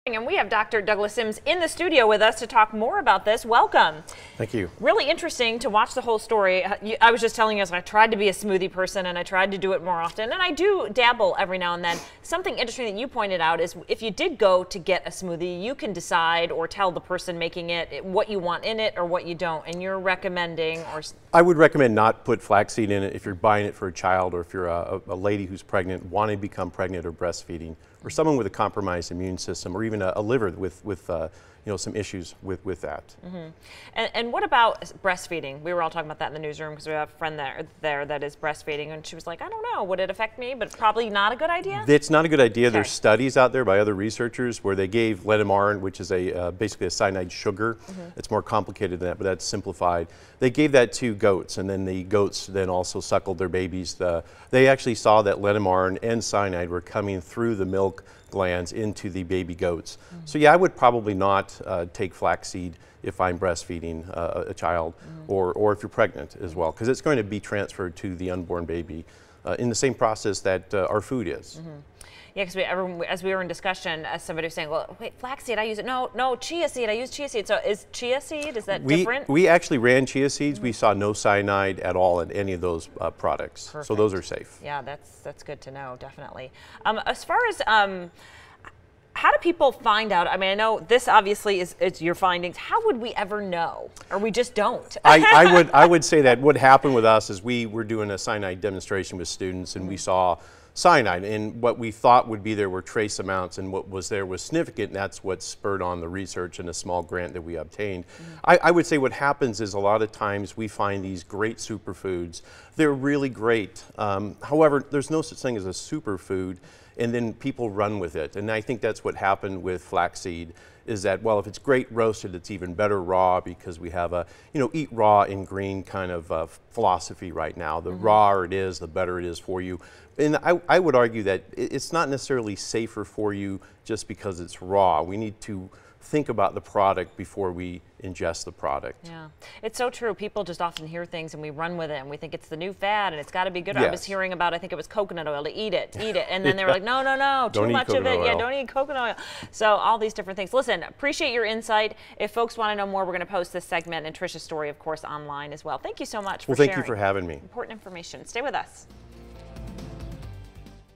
And we have Dr. Douglas Sims in the studio with us to talk more about this. Welcome. Thank you. Really interesting to watch the whole story. I was just telling you, I tried to be a smoothie person and I tried to do it more often, and I do dabble every now and then. Something interesting that you pointed out is if you did go to get a smoothie, you can decide or tell the person making it what you want in it or what you don't, and you're recommending or... I would recommend not put flaxseed in it if you're buying it for a child, or if you're a lady who's pregnant, wanting to become pregnant or breastfeeding, or someone with a compromised immune system, or even a liver with some issues with that. Mm-hmm. And what about breastfeeding? We were all talking about that in the newsroom because we have a friend there that is breastfeeding, and she was like, I don't know, would it affect me? But it's probably not a good idea? It's not a good idea. Okay. There's studies out there by other researchers where they gave ledamarn, which is basically a cyanide sugar. Mm-hmm. It's more complicated than that, but that's simplified. They gave that to goats, and then the goats then also suckled their babies. They actually saw that ledamarn and cyanide were coming through the milk glands into the baby goats. Mm-hmm. So yeah, I would probably not take flaxseed if I'm breastfeeding a child, mm-hmm. or if you're pregnant as well, because it's going to be transferred to the unborn baby in the same process that our food is. Mm-hmm. Yeah, because as we were in discussion, somebody was saying, well, wait, flaxseed, I use it. No, chia seed, I use chia seed. So is chia seed, is that different? We actually ran chia seeds. Mm-hmm. We saw no cyanide at all in any of those products. Perfect. So those are safe. Yeah, that's good to know, definitely. As far as how do people find out? I mean, I know this obviously is your findings. How would we ever know? Or we just don't? I would say that what happened with us is we were doing a cyanide demonstration with students, and we saw cyanide, and what we thought would be there were trace amounts, and what was there was significant, and that's what spurred on the research and a small grant that we obtained. I would say what happens is a lot of times we find these great superfoods. They're really great. However, there's no such thing as a superfood, and then people run with it. And I think that's what happened with flaxseed, is that, well, if it's great roasted, it's even better raw, because we have a, eat raw and green kind of philosophy right now. The rawer it is, the better it is for you. And I would argue that it's not necessarily safer for you just because it's raw. We need to think about the product before we ingest the product. Yeah, it's so true. People just often hear things and we run with it and we think it's the new fad and it's got to be good. Yes. I was hearing about, I think it was coconut oil, to eat it. And then they were like, no, too much of it. Oil. Yeah, don't eat coconut oil. So all these different things. Listen, appreciate your insight. If folks want to know more, we're going to post this segment and Trisha's story, of course, online as well. Thank you so much for sharing. Well, thank you for having me. Important information. Stay with us.